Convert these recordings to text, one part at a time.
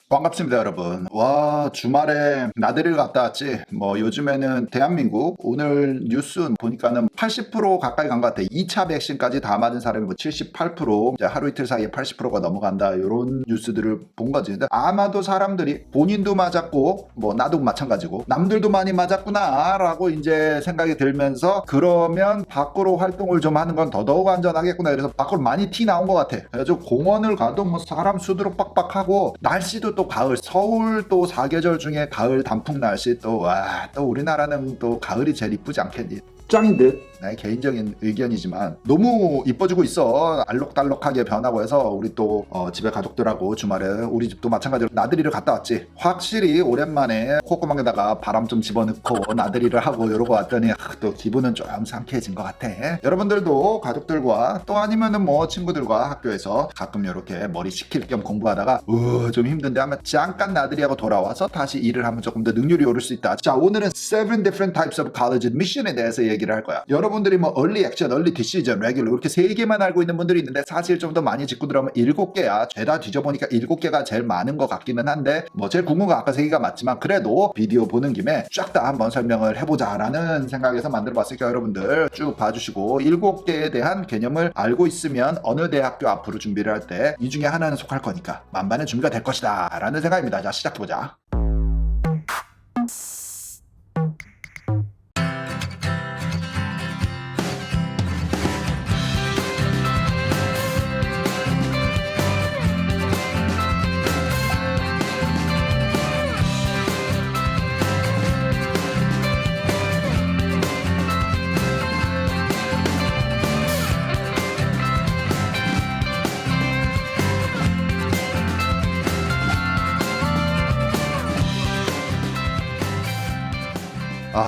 반갑습니다, 여러분. 와, 주말에 나들이를 갔다 왔지. 뭐, 요즘에는 대한민국, 오늘 뉴스 보니까는 80% 가까이 간 것 같아. 2차 백신까지 다 맞은 사람이 뭐 78%, 이제 하루 이틀 사이에 80%가 넘어간다. 이런 뉴스들을 본 거지. 근데 아마도 사람들이 본인도 맞았고, 뭐, 나도 마찬가지고, 남들도 많이 맞았구나, 라고 이제 생각이 들면서, 그러면 밖으로 활동을 좀 하는 건 더더욱 안전하겠구나. 그래서 밖으로 많이 티 나온 것 같아. 그래가지고 공원을 가도 뭐 사람 수두룩 빡빡하고, 날씨도 또 가을, 서울 또 사계절 중에 가을 단풍 날씨 또, 와, 또 우리나라는 또 가을이 제일 이쁘지 않겠니? 짱인 듯. 나의 개인적인 의견이지만 너무 이뻐지고 있어. 알록달록하게 변하고 해서 우리 또 집에 가족들하고 주말에 우리 집도 마찬가지로 나들이를 갔다 왔지. 확실히 오랜만에 콧구멍에다가 바람 좀 집어넣고 나들이를 하고 이러고 왔더니 또 기분은 좀 상쾌해진 것 같아. 여러분들도 가족들과 또 아니면은 뭐 친구들과 학교에서 가끔 이렇게 머리 식힐 겸 공부하다가 좀 힘든데 하면 잠깐 나들이하고 돌아와서 다시 일을 하면 조금 더 능률이 오를 수 있다. 자, 오늘은 7 different types of college admission에 대해서 얘기를 할 거야. 여러분들이 뭐 early action, early decision, regular 이렇게 3개만 알고 있는 분들이 있는데 사실 좀 더 많이 짚고 들어가면 7개야. 죄다 뒤져보니까 7개가 제일 많은 것 같기는 한데 뭐 제일 궁금한 건 아까 3개가 맞지만 그래도 비디오 보는 김에 쫙 다 한번 설명을 해보자 라는 생각에서 만들어봤으니까 여러분들 쭉 봐주시고 7개에 대한 개념을 알고 있으면 어느 대학교 앞으로 준비를 할 때 이 중에 하나는 속할 거니까 만반의 준비가 될 것이다 라는 생각입니다. 자, 시작해보자.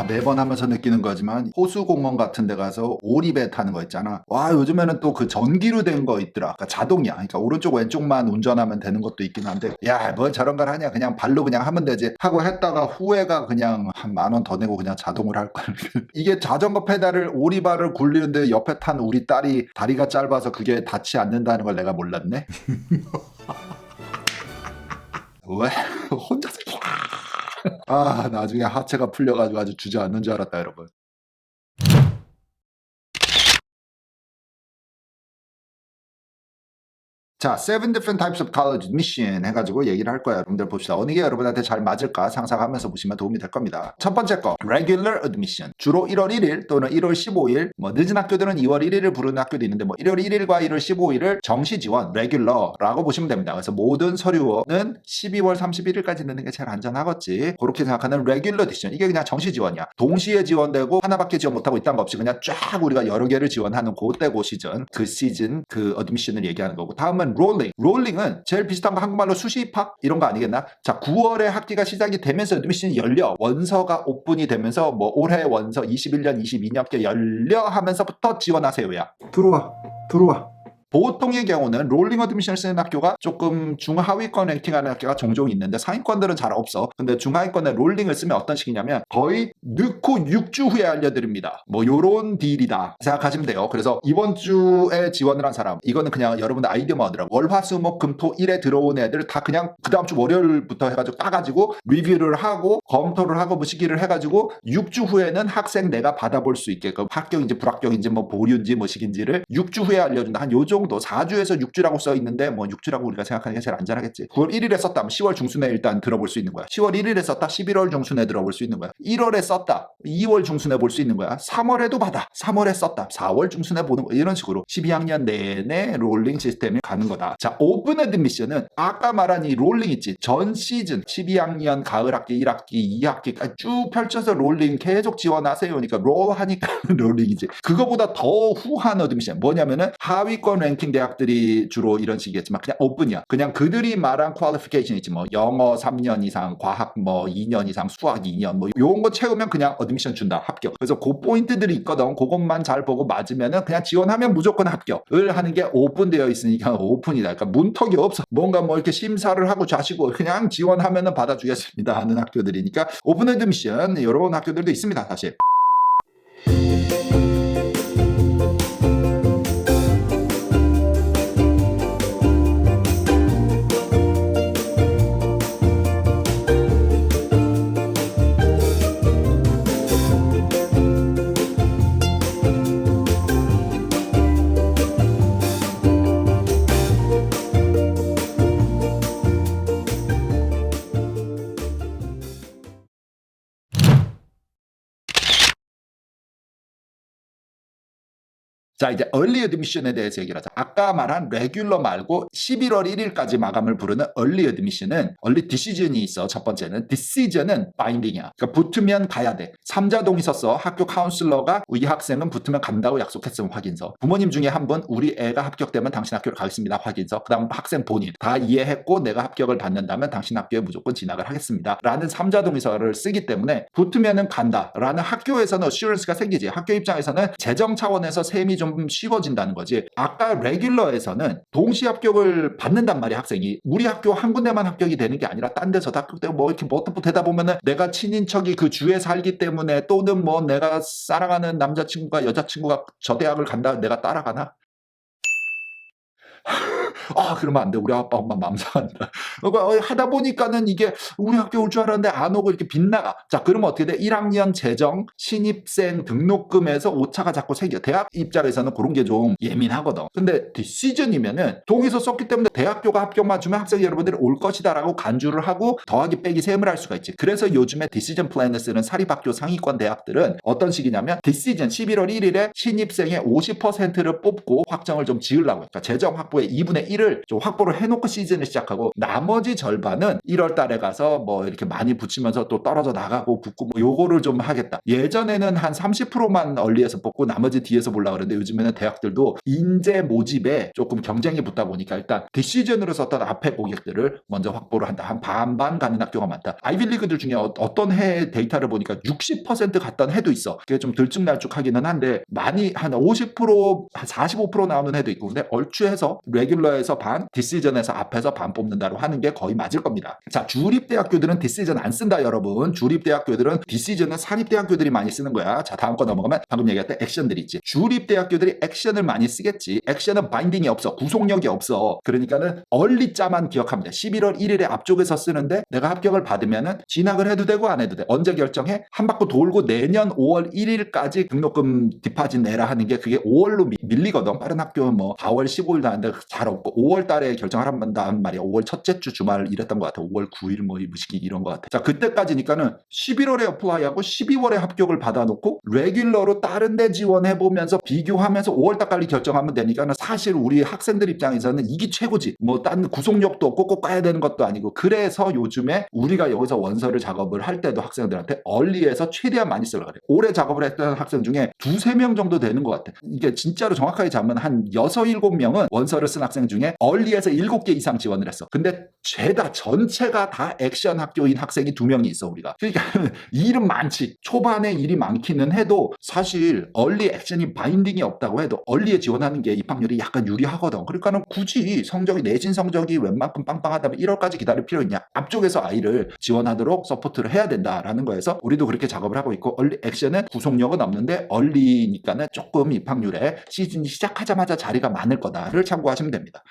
매번 하면서 느끼는 거지만 호수공원 같은 데 가서 오리배 타는 거 있잖아. 와, 요즘에는 또 그 전기로 된 거 있더라. 그러니까 자동이야. 그러니까 오른쪽 왼쪽만 운전하면 되는 것도 있긴 한데 야, 뭘 저런 걸 하냐. 그냥 발로 그냥 하면 되지 하고 했다가 후회가 그냥 한 10,000원 더 내고 그냥 자동으로 할 걸. 이게 자전거 페달을 오리발을 굴리는데 옆에 탄 우리 딸이 다리가 짧아서 그게 닿지 않는다는 걸 내가 몰랐네. 왜? 혼자서 나중에 하체가 풀려가지고 아주 주저앉는 줄 알았다, 여러분. 자, 7 different types of college admission 해가지고 얘기를 할 거예요. 여러분들 봅시다. 어느 게 여러분한테 잘 맞을까 상상하면서 보시면 도움이 될 겁니다. 첫 번째 거, regular admission. 주로 1월 1일 또는 1월 15일, 뭐 늦은 학교들은 2월 1일을 부르는 학교도 있는데 뭐 1월 1일과 1월 15일을 정시 지원, regular라고 보시면 됩니다. 그래서 모든 서류는 12월 31일까지 넣는 게 제일 안전하겠지. 그렇게 생각하는 regular admission. 이게 그냥 정시 지원이야. 동시에 지원되고 하나밖에 지원 못하고 있다는 거 없이 그냥 쫙 우리가 여러 개를 지원하는 그때 그 시즌, 그 admission을 얘기하는 거고. 다음은 롤링은 제일 비슷한 거 한국말로 수시입학 이런 거 아니겠나? 자, 9월에 학기가 시작이 되면서 애드미션이 열려. 원서가 오픈이 되면서 뭐 올해 원서 21년, 22년께 열려 하면서부터 지원하세요야. 들어와. 보통의 경우는 롤링 어드미션을 쓰는 학교가 조금 중하위권 랭킹하는 학교가 종종 있는데 상위권들은 잘 없어. 근데 중하위권에 롤링을 쓰면 어떤 식이냐면 거의 넣고 6주 후에 알려드립니다. 뭐 요런 딜이다 생각하시면 돼요. 그래서 이번 주에 지원을 한 사람, 이거는 그냥 여러분들 아이디어만 하더라고. 월화수목금토 1에 들어온 애들 다 그냥 그 다음 주 월요일부터 해가지고 따가지고 리뷰를 하고 검토를 하고 뭐 시기를 해가지고 6주 후에는 학생 내가 받아볼 수 있게끔 합격인지 불합격인지 뭐 보류인지 뭐 식인지를 6주 후에 알려준다. 한 요 정도 4주에서 6주라고 써 있는데 뭐 6주라고 우리가 생각하는 게 제일 안전하겠지. 9월 1일에 썼다 하면 10월 중순에 일단 들어볼 수 있는 거야. 10월 1일에 썼다 11월 중순에 들어볼 수 있는 거야. 1월에 썼다 2월 중순에 볼 수 있는 거야. 3월에도 받아 3월에 썼다 4월 중순에 보는 거야. 이런 식으로 12학년 내내 롤링 시스템이 가는 거다. 자, 오픈 애드미션은 아까 말한 이 롤링 있지. 전 시즌 12학년 가을 학기 1학기 2학기까지 쭉 펼쳐서 롤링 계속 지원하세요. 그러니까 롤 하니까 롤링이지. 그거보다 더 후한 애드미션 뭐냐면은 하위권 랭킹 대학들이 주로 이런 식이겠지만 그냥 오픈이야. 그냥 그들이 말한 퀄리피케이션 있지. 뭐 영어 3년 이상, 과학 뭐 2년 이상, 수학 2년 뭐 요런 거 채우면 그냥 어드미션 준다. 합격. 그래서 그 포인트들이 있거든. 그것만 잘 보고 맞으면은 그냥 지원하면 무조건 합격을 하는 게 오픈되어 있으니까 오픈이다. 그러니까 문턱이 없어. 뭔가 뭐 이렇게 심사를 하고 자시고 그냥 지원하면은 받아주겠습니다 하는 학교들이니까 오픈 어드미션 이런 학교들도 있습니다. 사실. 자, 이제 early admission에 대해서 얘기를 하자. 아까 말한 레귤러 말고 11월 1일까지 마감을 부르는 early admission은 early decision이 있어. 첫 번째는 decision은 binding이야. 그러니까 붙으면 가야 돼. 3자 동의 썼어. 학교 카운슬러가 이 학생은 붙으면 간다고 약속했으면 확인서. 부모님 중에 한 분 우리 애가 합격되면 당신 학교를 가겠습니다. 확인서. 그 다음 학생 본인 다 이해했고 내가 합격을 받는다면 당신 학교에 무조건 진학을 하겠습니다. 라는 3자 동의서를 쓰기 때문에 붙으면은 간다 라는 학교에서는 어슈런스가 생기지. 학교 입장에서는 재정 차원에서 셈이 좀 쉬워진다는 거지. 아까 레귤러에서는 동시 합격을 받는단 말이야. 학생이 우리 학교 한 군데만 합격이 되는 게 아니라 딴 데서도 합격되고 뭐 이렇게 되다 보면은 내가 친인척이 그 주에 살기 때문에 또는 뭐 내가 사랑하는 남자친구가 여자친구가 저 대학을 간다 내가 따라가나? 아, 그러면 안 돼. 우리 아빠 엄마 마음 상한다. 그러니까 하다 보니까는 이게 우리 학교 올 줄 알았는데 안 오고 이렇게 빗나가. 자, 그러면 어떻게 돼? 1학년 재정, 신입생 등록금에서 오차가 자꾸 생겨. 대학 입장에서는 그런 게 좀 예민하거든. 근데 디시전이면은 동의서 썼기 때문에 대학교가 합격만 주면 학생 여러분들이 올 것이다라고 간주를 하고 더하기 빼기 셈을 할 수가 있지. 그래서 요즘에 디시전 플랜을 쓰는 사립학교 상위권 대학들은 어떤 식이냐면 디시전 11월 1일에 신입생의 50%를 뽑고 확정을 좀 지으려고. 그러니까 재정 확보의 2분의 1을 좀 확보를 해놓고 시즌을 시작하고 나머지 절반은 1월 달에 가서 뭐 이렇게 많이 붙이면서 또 떨어져 나가고 붙고 뭐 요거를 좀 하겠다. 예전에는 한 30%만 얼리에서 뽑고 나머지 뒤에서 보려고 그랬는데 요즘에는 대학들도 인재 모집에 조금 경쟁이 붙다 보니까 일단 디시전으로 썼던 앞에 고객들을 먼저 확보를 한다. 한 반반 가는 학교가 많다. 아이빌리그들 중에 어떤 해 데이터를 보니까 60% 갔던 해도 있어. 그게 좀 들쭉날쭉하기는 한데 많이 한 50%, 한 45% 나오는 해도 있고 근데 얼추 해서 레귤러에서 반, 디시전에서 앞에서 반 뽑는다로 하는 게 거의 맞을 겁니다. 자, 주립대학교들은 디시전 안 쓴다 여러분. 주립대학교들은 디시전은 사립대학교들이 많이 쓰는 거야. 자, 다음 거 넘어가면 방금 얘기했던 액션들이 있지. 주립대학교들이 액션을 많이 쓰겠지. 액션은 바인딩이 없어. 구속력이 없어. 그러니까는 얼리자만 기억하면 돼. 11월 1일에 앞쪽에서 쓰는데 내가 합격을 받으면은 진학을 해도 되고 안 해도 돼. 언제 결정해? 한 바퀴 돌고 내년 5월 1일까지 등록금 디파짓 내라 하는 게 그게 5월로 밀리거든. 다른 학교는 뭐 4월 15일도 하는데 잘 없고 5월 달에 결정을 한단 말이야. 5월 첫째 주 주말 이랬던 것 같아. 5월 9일 뭐 무식이 이런 것 같아. 자, 그때까지니까는 11월에 어플라이하고 12월에 합격을 받아놓고 레귤러로 다른 데 지원해보면서 비교하면서 5월 달까지 결정하면 되니까는 사실 우리 학생들 입장에서는 이게 최고지. 뭐 딴 구속력도 없고 꼭 가야 되는 것도 아니고 그래서 요즘에 우리가 여기서 원서를 작업을 할 때도 학생들한테 얼리에서 최대한 많이 쓰려고 그래. 올해 작업을 했던 학생 중에 2-3명 정도 되는 것 같아. 이게 진짜로 정확하게 잡으면 한 6-7명은 원서를 쓴 학생 중에 얼리에서 7개 이상 지원을 했어. 근데 죄다 전체가 다 액션 학교인 학생이 2명이 있어 우리가. 그러니까 일은 많지. 초반에 일이 많기는 해도 사실 얼리 액션이 바인딩이 없다고 해도 얼리에 지원하는 게 입학률이 약간 유리하거든. 그러니까는 굳이 성적이 내신 성적이 웬만큼 빵빵하다면 1월까지 기다릴 필요 있냐. 앞쪽에서 아이를 지원하도록 서포트를 해야 된다라는 거에서 우리도 그렇게 작업을 하고 있고 얼리 액션은 구속력은 없는데 얼리니까는 조금 입학률에 시즌이 시작하자마자 자리가 많을 거다를 참고하시면 됩니다.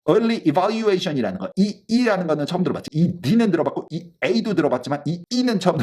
early evaluation이라는 거. 이 E라는 거는 처음 들어봤지. 이 D는 들어봤고 이 A도 들어봤지만 이 E는 처음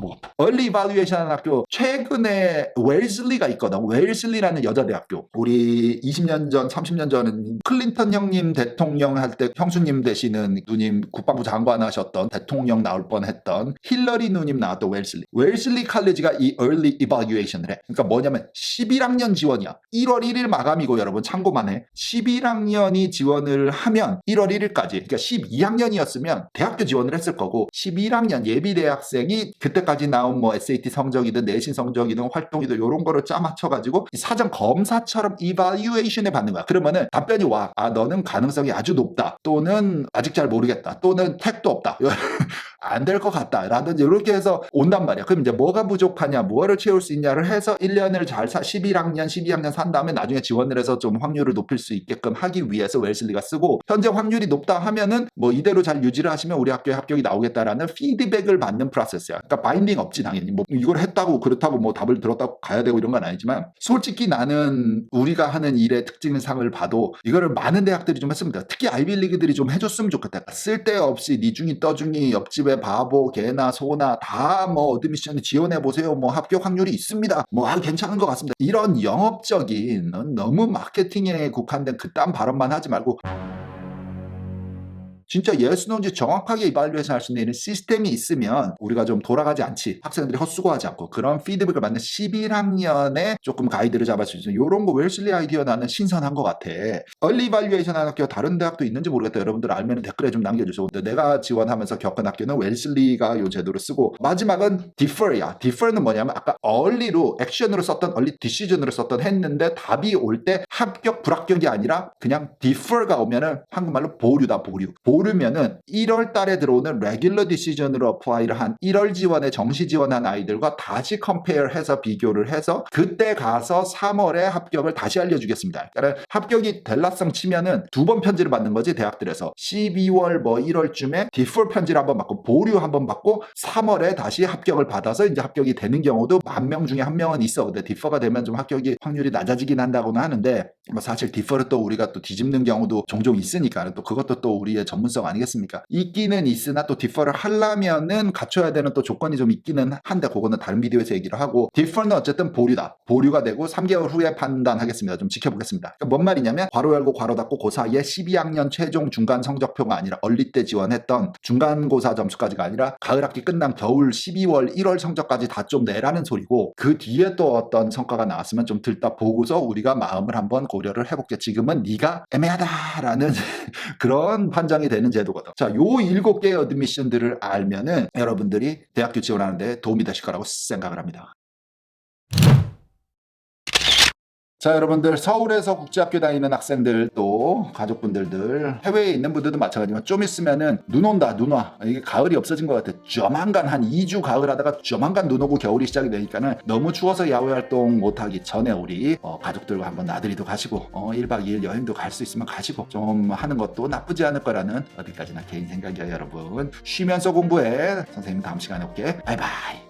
뭐 early evaluation하는 학교 최근에 웰슬리가 있거든. 웰슬리라는 여자 대학교. 우리 20년 전, 30년 전은 클린턴 형님 대통령 할 때 형수님 되시는 누님 국방부 장관 하셨던 대통령 나올 뻔했던 힐러리 누님 나왔던 웰슬리. 웰슬리 칼리지가 이 early evaluation을 해. 그러니까 뭐냐면 11학년 지원이야. 1월 1일 마감이고 여러분 참고만 해. 11학년이 지원을 하면 1월 1일까지 그러니까 12학년이었으면 대학교 지원을 했을 거고 11학년 예비대학생이 그때까지 나온 뭐 SAT 성적이든 내신 성적이든 활동이든 이런 거를 짜맞춰가지고 사전 검사처럼 이발유에이션에 받는 거야. 그러면은 답변이 와. 아, 너는 가능성이 아주 높다. 또는 아직 잘 모르겠다. 또는 택도 없다. 안 될 것 같다. 라든지 이렇게 해서 온단 말이야. 그럼 이제 뭐가 부족하냐, 뭐를 채울 수 있냐를 해서 1년을 잘 11학년, 12학년 산 다음에 나중에 지원을 해서 좀 확률을 높일 수 있게끔 하기 위해서 웰슬리가 쓰고 현재 확률이 높다 하면은 뭐 이대로 잘 유지를 하시면 우리 학교에 합격이 나오겠다라는 피드백을 받는 프로세스야. 그러니까 바인딩 없지 당연히. 뭐 이걸 했다고 그렇다고 뭐 답을 들었다고 가야 되고 이런 건 아니지만 솔직히 나는 우리가 하는 일의 특징상을 봐도 이거를 많은 대학들이 좀 했으면 돼. 특히 아이빌리그들이 좀 해줬으면 좋겠다. 쓸데없이 니중이 떠중이 옆집에 바보 개나 소나 다 뭐 어드미션에 지원해보세요. 뭐 합격 확률이 있습니다. 뭐 괜찮은 것 같습니다. 이런 영업적인 너무 마케팅에 국한된 그딴 발언만 하지 말고 진짜 yes, no인지 정확하게 이발리에이션 할 수 있는 시스템이 있으면 우리가 좀 돌아가지 않지, 학생들이 헛수고하지 않고 그런 피드백을 받는 11학년에 조금 가이드를 잡을 수 있는 이런 거 웰슬리 아이디어 나는 신선한 것 같아. 얼리 이발리에이션 하는 학교 다른 대학도 있는지 모르겠다. 여러분들 알면 댓글에 좀 남겨주세요. 근데 내가 지원하면서 겪은 학교는 웰슬리가 요 제도를 쓰고, 마지막은 defer야. defer는 뭐냐면 아까 early로 액션으로 썼던 early decision으로 썼던 했는데 답이 올 때 합격 불합격이 아니라 그냥 defer가 오면은 한국말로 보류다. 보류면은 1월 달에 들어오는 regular decision으로 apply를 한 1월 지원에 정시 지원한 아이들과 다시 compare 해서 비교를 해서 그때 가서 3월에 합격을 다시 알려주겠습니다. 그러니까 합격이 델라성 치면은 두 번 편지를 받는 거지. 대학들에서 12월 뭐 1월쯤에 defer 편지를 한번 받고 보류 한번 받고 3월에 다시 합격을 받아서 이제 합격이 되는 경우도 1000명 중에 1명은 있어. 근데 defer가 되면 좀 합격이 확률이 낮아지긴 한다고는 하는데, 뭐 사실 defer를 또 우리가 또 뒤집는 경우도 종종 있으니까 또 그것도 또 우리의 전문성 아니겠습니까? 있기는 있으나 또 defer를 하려면은 갖춰야 되는 또 조건이 좀 있기는 한데, 그거는 다른 비디오에서 얘기를 하고, defer는 어쨌든 보류다. 보류가 되고 3개월 후에 판단하겠습니다. 좀 지켜보겠습니다. 그러니까 뭔 말이냐면 괄호 열고 괄호 닫고 그 사이에 12학년 최종 중간 성적표가 아니라 얼리 때 지원했던 중간고사 점수까지가 아니라 가을 학기 끝난 겨울 12월 1월 성적까지 다 좀 내라는 소리고, 그 뒤에 또 어떤 성과가 나왔으면 좀 들다 보고서 우리가 마음을 한번 고려를 해볼게. 지금은 네가 애매하다라는 그런 판정이 되는 제도거든. 자, 요 7개의 어드미션들을 알면은 여러분들이 대학교 지원하는데 도움이 되실 거라고 생각을 합니다. 자, 여러분들 서울에서 국제학교 다니는 학생들 또 가족분들들, 해외에 있는 분들도 마찬가지지만 좀 있으면은 눈 온다, 눈 와. 이게 가을이 없어진 것 같아. 조만간 한 2주 가을 하다가 조만간 눈 오고 겨울이 시작이 되니까는 너무 추워서 야외 활동 못하기 전에 우리 가족들과 한번 나들이도 가시고 1박 2일 여행도 갈 수 있으면 가시고 좀 하는 것도 나쁘지 않을 거라는 어디까지나 개인 생각이야. 여러분 쉬면서 공부해. 선생님 다음 시간에 올게. 바이바이.